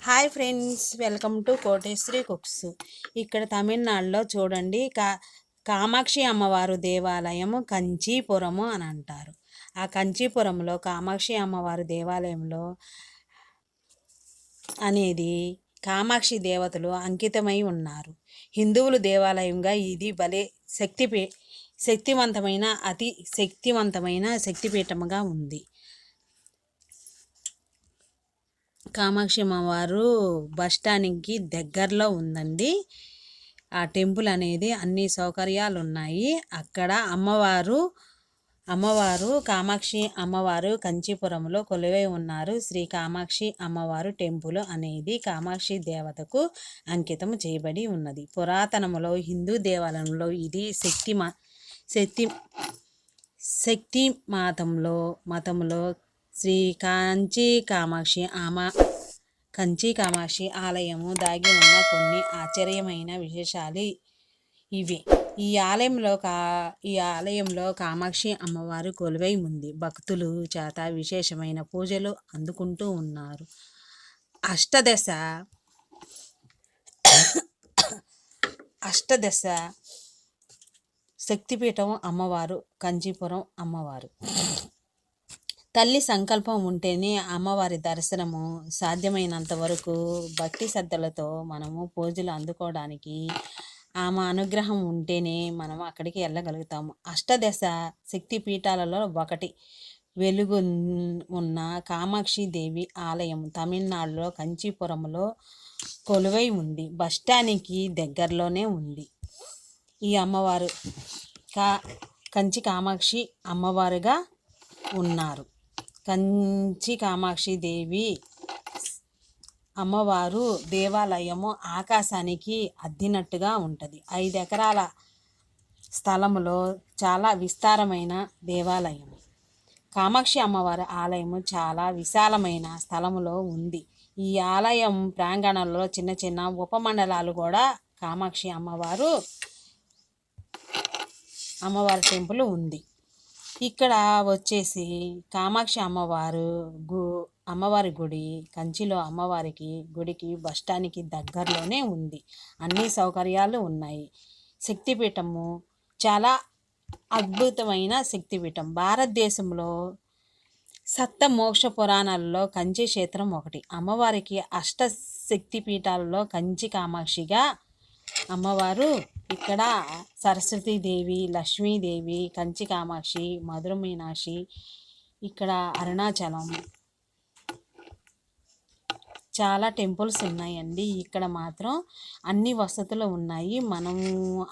Hi friends, welcome to Koteswari cooks. ఇక్కడ తమిళనాడులో చూడండి, కామాక్షి అమ్మవారు దేవాలయము కంచీపురము అని అంటారు. ఆ కంచీపురంలో కామాక్షి అమ్మవారు దేవాలయంలో అనేది కామాక్షి దేవతలు అంకితమై ఉన్నారు. హిందువుల దేవాలయంగా ఇది భలే శక్తివంతమైన అతి శక్తివంతమైన శక్తిపీఠముగా ఉంది. కామాక్షి అమ్మవారు బస్టాండ్కి దగ్గరలో ఉందండి. ఆ టెంపుల్ అనేది అన్ని సౌకర్యాలు ఉన్నాయి. అక్కడ అమ్మవారు కామాక్షి అమ్మవారు కంచీపురంలో కొలువై ఉన్నారు. శ్రీ కామాక్షి అమ్మవారు టెంపుల్ అనేది కామాక్షి దేవతకు అంకితం చేయబడి ఉన్నది. పురాతనములో హిందూ దేవాలయంలో ఇది శక్తి మతంలో శ్రీ కంచి కామాక్షి ఆలయము దాగి ఉన్న కొన్ని ఆశ్చర్యమైన విశేషాలు ఇవి. ఈ ఆలయంలో కామాక్షి అమ్మవారు కొలువై ఉంది. భక్తులు చేత విశేషమైన పూజలు అందుకుంటూ ఉన్నారు. అష్టదశ శక్తిపీఠం అమ్మవారు కంచీపురం అమ్మవారు. తల్లి సంకల్పం ఉంటేనే అమ్మవారి దర్శనము. సాధ్యమైనంత వరకు భక్తి శ్రద్ధలతో మనము పూజలు అందుకోవడానికి ఆమె అనుగ్రహం ఉంటేనే మనం అక్కడికి వెళ్ళగలుగుతాము. అష్టదశ శక్తిపీఠాలలో ఒకటి వెలుగు ఉన్న కామాక్షి దేవి ఆలయం తమిళనాడులో కంచీపురంలో కొలువై ఉంది. బస్టాండ్కి దగ్గరలోనే ఉంది. ఈ అమ్మవారు కంచి కామాక్షి అమ్మవారుగా ఉన్నారు. కంచి కామాక్షి దేవి అమ్మవారు దేవాలయము ఆకాశానికి అద్దినట్టుగా ఉంటుంది. 5 ఎకరాల స్థలములో చాలా విస్తారమైన దేవాలయం. కామాక్షి అమ్మవారి ఆలయము చాలా విశాలమైన స్థలములో ఉంది. ఈ ఆలయం ప్రాంగణంలో చిన్న చిన్న ఉపమండలాలు కూడా కామాక్షి అమ్మవారి టెంపుల్ ఉంది. ఇక్కడ వచ్చేసి కామాక్షి అమ్మవారి గుడి కంచిలో గుడికి బస్టాండ్కి దగ్గరలోనే ఉంది. అన్ని సౌకర్యాలు ఉన్నాయి. శక్తిపీఠము చాలా అద్భుతమైన శక్తిపీఠం. భారతదేశంలో సప్తమోక్ష పురాణాలలో కంచి క్షేత్రం ఒకటి. అమ్మవారికి అష్ట శక్తిపీఠాలలో కంచి కామాక్షిగా అమ్మవారు ఇక్కడ సరస్వతీదేవి, లక్ష్మీదేవి, కంచి కామాక్షి, మధుర మీనాక్షి, ఇక్కడ అరుణాచలం చాలా టెంపుల్స్ ఉన్నాయండి. ఇక్కడ మాత్రం అన్ని వసతులు ఉన్నాయి. మనము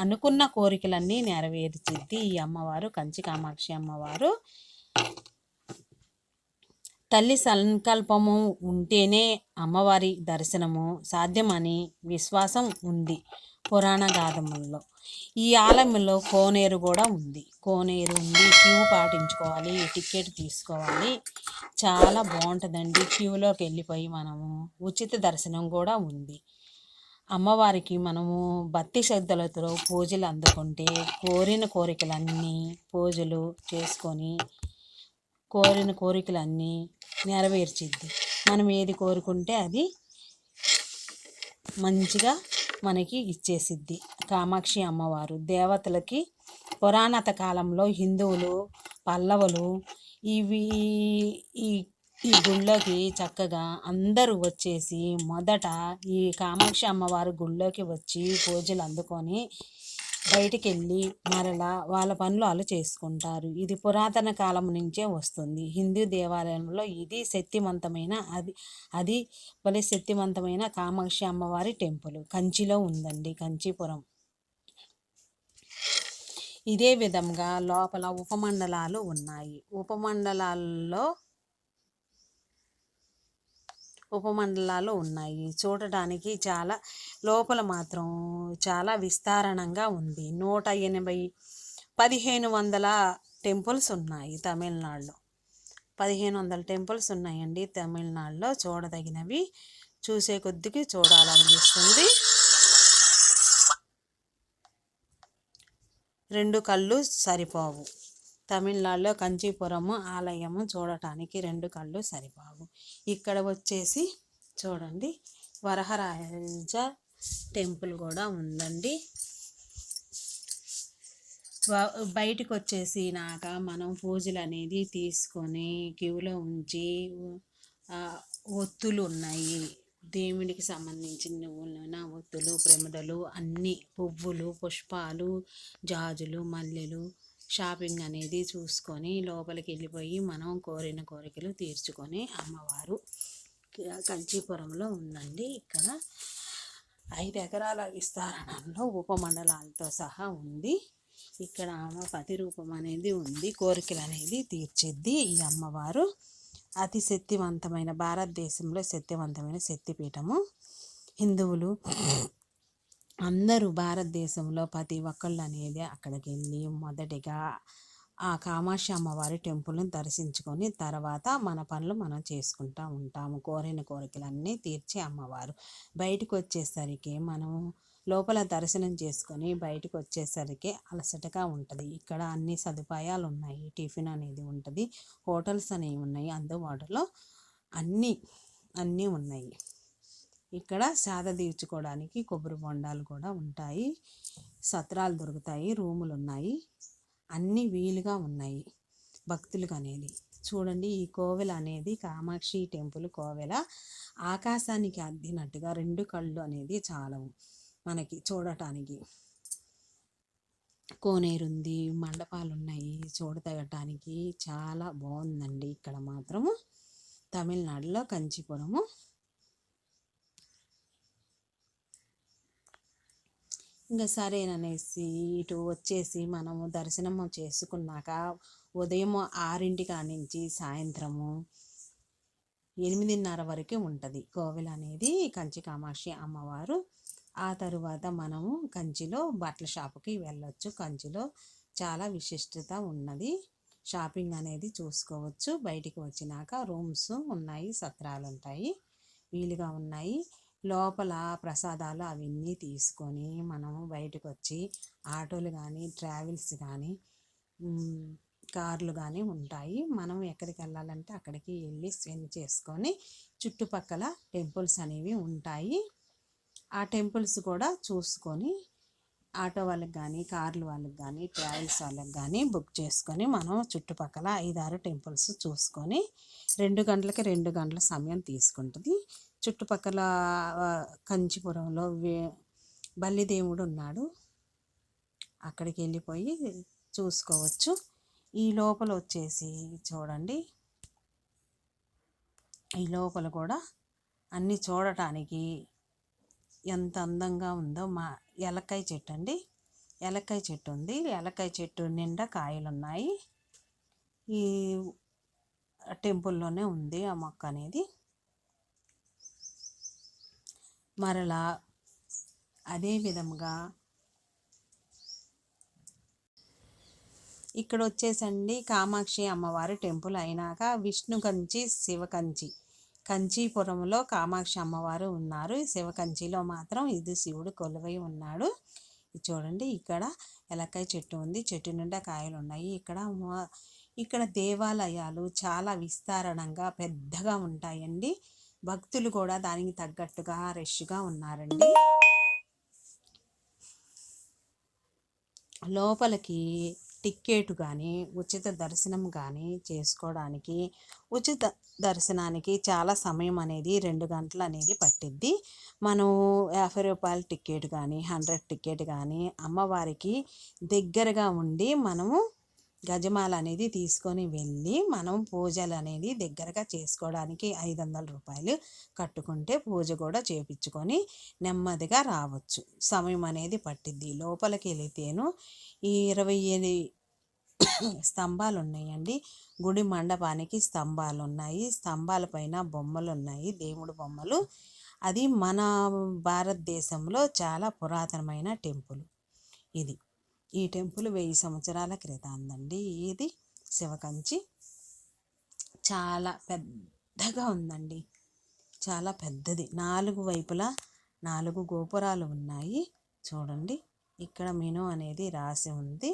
అనుకున్న కోరికలన్నీ నెరవేర్చిద్ది ఈ అమ్మవారు కంచి కామాక్షి అమ్మవారు. తల్లి సంకల్పము ఉంటేనే అమ్మవారి దర్శనము సాధ్యమని విశ్వాసం ఉంది పురాణ గాథముల్లో. ఈ ఆలయంలో కోనేరు కూడా ఉంది. క్యూ పాటించుకోవాలి, టికెట్ తీసుకోవాలి. చాలా బాగుంటుందండి. క్యూలోకి వెళ్ళిపోయి మనము ఉచిత దర్శనం కూడా ఉంది. అమ్మవారికి మనము భక్తి శ్రద్ధలతో పూజలు అందుకుంటే కోరిన కోరికలన్నీ పూజలు చేసుకొని కోరిన కోరికలన్నీ నెరవేర్చిద్ది. మనం ఏది కోరుకుంటే అది మంచిగా మనకి ఇచ్చేసిద్ది. కామాక్షి అమ్మవారు దేవతలకి పురాణత కాలంలో హిందువులు, పల్లవులు ఈ గుళ్ళోకి చక్కగా అందరూ వచ్చేసి మొదట ఈ కామాక్షి అమ్మవారి గుళ్ళోకి వచ్చి పూజలు అందుకొని బయటికి వెళ్ళి మరలా వాళ్ళ పనులు వాళ్ళు చేసుకుంటారు. ఇది పురాతన కాలం నుంచే వస్తుంది. హిందూ దేవాలయంలో ఇది శక్తివంతమైన అది భలే శక్తివంతమైన కామాక్షి అమ్మవారి టెంపుల్ కంచిలో ఉందండి, కంచీపురం. ఇదే విధంగా లోపల ఉపమండలాలు ఉన్నాయి. ఉపమండలాలు ఉన్నాయి. చూడటానికి చాలా లోపల మాత్రం చాలా విస్తారణంగా ఉంది. 1500 టెంపుల్స్ ఉన్నాయి తమిళనాడులో. 1500 టెంపుల్స్ ఉన్నాయండి తమిళనాడులో. చూడదగినవి, చూసే కొద్దికి చూడాలనిపిస్తుంది. 2 కళ్ళు సరిపోవు. తమిళనాడులో కంచీపురము ఆలయము చూడటానికి 2 కళ్ళు సరిపోవు. ఇక్కడ వచ్చేసి చూడండి, వరహరాజ టెంపుల్ కూడా ఉందండి. బయటకు వచ్చేసినాక మనం పూజలు అనేది తీసుకొని క్యూలో ఉంచి ఒత్తులు ఉన్నాయి, దేవుడికి సంబంధించిన నువ్వుల ఒత్తులు, ప్రమిదలు, అన్ని పువ్వులు, పుష్పాలు, జాజులు, మల్లెలు షాపింగ్ అనేది చూసుకొని లోపలికి వెళ్ళిపోయి మనం కోరిన కోరికలు తీర్చుకొని అమ్మవారు కంచీపురంలో ఉందండి. ఇక్కడ 5 ఎకరాల విస్తరణలో ఉపమండలాలతో సహా ఉంది. ఇక్కడ ఆమె ప్రతిరూపం అనేది ఉంది, కోరికలు అనేది తీర్చిద్ది. ఈ అమ్మవారు అతి శక్తివంతమైన, భారతదేశంలో శక్తివంతమైన శక్తిపీఠము. హిందువులు అందరూ భారతదేశంలో ప్రతి ఒక్కళ్ళు అనేది అక్కడికి వెళ్ళి మొదటిగా ఆ కామాక్షి అమ్మవారి టెంపుల్ని దర్శించుకొని తర్వాత మన పనులు మనం చేసుకుంటూ ఉంటాము. కోరిన కోరికలన్నీ తీర్చి అమ్మవారు బయటకు వచ్చేసరికి మనం లోపల దర్శనం చేసుకొని బయటకు వచ్చేసరికి అలసటగా ఉంటుంది. ఇక్కడ అన్ని సదుపాయాలు ఉన్నాయి, టిఫిన్ అనేది ఉంటుంది, హోటల్స్ అనేవి ఉన్నాయి, అందుబాటులో అన్నీ ఉన్నాయి. ఇక్కడ సాద తీర్చుకోవడానికి కొబ్బరి బొండాలు కూడా ఉంటాయి, సత్రాలు దొరుకుతాయి, రూములు ఉన్నాయి, అన్నీ వీలుగా ఉన్నాయి భక్తులకు అనేది. చూడండి, ఈ కోవెల అనేది కామాక్షి టెంపుల్ కోవెల ఆకాశానికి అద్దినట్టుగా 2 కళ్ళు అనేది చాలవు మనకి చూడటానికి. కోనేరు ఉంది, మండపాలు ఉన్నాయి, చూడతగటానికి చాలా బాగుందండి. ఇక్కడ మాత్రము తమిళనాడులో కంచీపురము. ఇంకా సరేననేసి ఇటు వచ్చేసి మనము దర్శనము చేసుకున్నాక ఉదయం 6 నుంచి సాయంత్రము 8:30 వరకు ఉంటుంది కోవెల అనేది, కంచి కామాక్షి అమ్మవారు. ఆ తరువాత మనము కంచిలో బట్టల షాపుకి వెళ్ళొచ్చు. కంచిలో చాలా విశిష్టత ఉన్నది, షాపింగ్ అనేది చూసుకోవచ్చు. బయటికి వచ్చినాక రూమ్స్ ఉన్నాయి, సత్రాలు ఉంటాయి, వీలుగా ఉన్నాయి. లోపల ప్రసాదాలు అవన్నీ తీసుకొని మనము బయటకు వచ్చి ఆటోలు కానీ, ట్రావెల్స్ కానీ, కార్లు కానీ ఉంటాయి. మనం ఎక్కడికి వెళ్ళాలంటే అక్కడికి వెళ్ళి స్పెండ్ చేసుకొని చుట్టుపక్కల టెంపుల్స్ అనేవి ఉంటాయి. ఆ టెంపుల్స్ కూడా చూసుకొని ఆటో వాళ్ళకి కానీ, కార్లు వాళ్ళకి కానీ, ట్రావెల్స్ వాళ్ళకి కానీ బుక్ చేసుకొని మనం చుట్టుపక్కల 5-6 టెంపుల్స్ చూసుకొని 2 గంటలకి 2 గంటల సమయం తీసుకుంటుంది. చుట్టుపక్కల కంచిపురంలో బల్లిదేవుడు ఉన్నాడు, అక్కడికి వెళ్ళిపోయి చూసుకోవచ్చు. ఈ లోపల వచ్చేసి చూడండి, ఈ లోపల కూడా అన్నీ చూడటానికి ఎంత అందంగా ఉందో. మా ఏలక్కాయ చెట్టు అండి, ఏలక్కాయ చెట్టు ఉంది, ఏలక్కాయ చెట్టు నిండా కాయలు ఉన్నాయి. ఈ టెంపుల్లోనే ఉంది ఆ మొక్క అనేది. మరలా అదే విధంగా ఇక్కడ వచ్చేసండి కామాక్షి అమ్మవారి టెంపుల్ అయినాక విష్ణు కంచి, శివకంచి, కంచీపురంలో కామాక్షి అమ్మవారు ఉన్నారు. శివకంచిలో మాత్రం ఇది శివుడు కొలువై ఉన్నాడు. చూడండి, ఇక్కడ ఎలక్కాయ చెట్టు ఉంది, చెట్టు నిండా కాయలు ఉన్నాయి. ఇక్కడ దేవాలయాలు చాలా విస్తారణంగా పెద్దగా ఉంటాయండి. భక్తులు కూడా దానికి తగ్గట్టుగా రష్గా ఉన్నారండి. లోపలికి టికెట్ కానీ, ఉచిత దర్శనం కానీ చేసుకోవడానికి, ఉచిత దర్శనానికి చాలా సమయం అనేది 2 గంటలు అనేది పట్టిద్ది. మనం 50 రూపాయల టికెట్ కానీ, 100 టికెట్ కానీ అమ్మవారికి దగ్గరగా ఉండి మనము గజమాల అనేది తీసుకొని వెళ్ళి మనం పూజలు అనేది దగ్గరగా చేసుకోవడానికి 500 రూపాయలు కట్టుకుంటే పూజ కూడా చేయించుకొని నెమ్మదిగా రావచ్చు. సమయం అనేది పట్టిద్ది. లోపలికి వెళితేను ఈ 28 స్తంభాలు ఉన్నాయండి. గుడి మండపానికి స్తంభాలు ఉన్నాయి, స్తంభాల పైన బొమ్మలు ఉన్నాయి, దేవుడు బొమ్మలు. అది మన భారతదేశంలో చాలా పురాతనమైన టెంపుల్ ఇది. ఈ టెంపుల్ 1000 సంవత్సరాల క్రితందండి. ఇది శివకంచి చాలా పెద్దగా ఉందండి, చాలా పెద్దది. 4 వైపులా 4 గోపురాలు ఉన్నాయి. చూడండి, ఇక్కడ మెను అనేది రాసి ఉంది.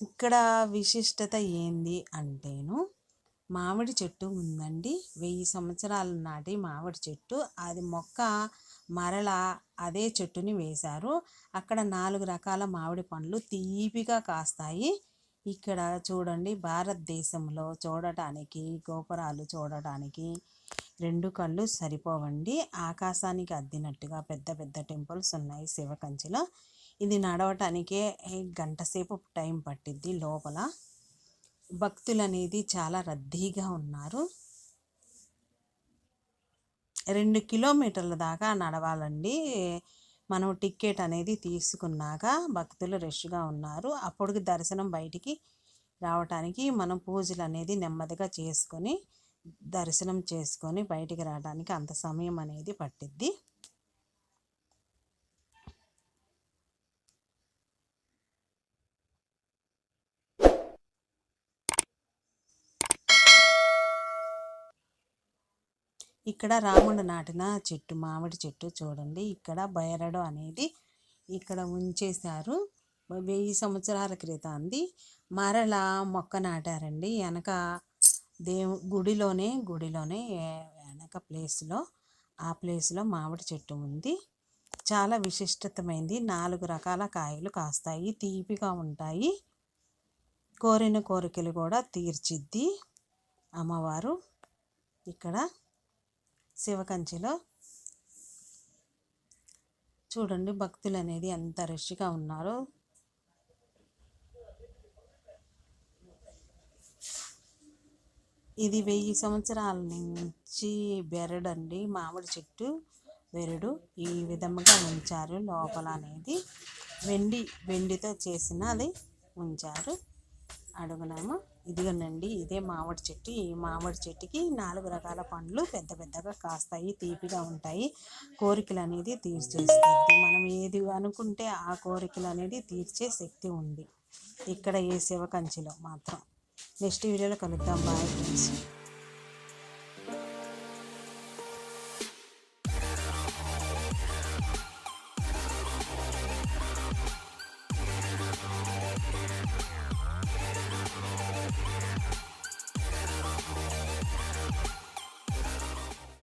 ఇక్కడ విశిష్టత ఏంది అంటేను మామిడి చెట్టు ఉందండి. 1000 సంవత్సరాల నాటి మామిడి చెట్టు. అది మొక్క మరలా అదే చెట్టుని వేశారు. అక్కడ 4 రకాల మామిడి పండ్లు తీపిగా కాస్తాయి. ఇక్కడ చూడండి, భారతదేశంలో చూడటానికి గోపురాలు చూడటానికి 2 కళ్ళు సరిపోవండి. ఆకాశానికి అద్దినట్టుగా పెద్ద పెద్ద టెంపుల్స్ ఉన్నాయి శివకంచిలో. ఇది నడవటానికే గంట సేపు టైం పట్టిద్ది. లోపల భక్తులు అనేది చాలా రద్దీగా ఉన్నారు. 2 కిలోమీటర్ల దాకా నడవాలండి. మనం టికెట్ అనేది తీసుకున్నాక భక్తులు రష్గా ఉన్నారు. అప్పటికి దర్శనం బయటికి రావటానికి మనం పూజలు అనేది నెమ్మదిగా చేసుకొని దర్శనం చేసుకొని బయటికి రావడానికి అంత సమయం అనేది పట్టిద్ది. ఇక్కడ రాముడు నాటిన చెట్టు, మామిడి చెట్టు చూడండి. ఇక్కడ బైరడు అనేది ఇక్కడ ఉంచేశారు. 1000 సంవత్సరాల క్రితంది. మరలా మొక్క నాటారండి. వెనక గుడిలోనే వెనక ప్లేస్లో, ఆ ప్లేస్లో మామిడి చెట్టు ఉంది. చాలా విశిష్టతమైంది. 4 రకాల కాయలు కాస్తాయి, తీపిగా ఉంటాయి. కోరిన కోరికలు కూడా తీర్చిద్ది అమ్మవారు. ఇక్కడ శివకంచిలో చూడండి, భక్తులు అనేది ఎంత రష్గా ఉన్నారో. ఇది 1000 సంవత్సరాల నుంచి బెరడండి, మామిడి చెట్టు బెరడు. ఈ విధముగా ఉంచారు. లోపల అనేది వెండితో చేసినది ఉంచారు. అడుగునేమో ఇదిగోనండి, ఇదే మామిడి చెట్టు. ఈ మామిడి చెట్టుకి 4 రకాల పండ్లు పెద్ద పెద్దగా కాస్తాయి, తీపిగా ఉంటాయి. కోరికలు అనేది తీర్చేస్తుంది. మనం ఏది అనుకుంటే ఆ కోరికలు అనేది తీర్చే శక్తి ఉంది ఇక్కడ ఈ శివకంచిలో మాత్రం. నెక్స్ట్ వీడియోలో కలుద్దాం. Bye friends.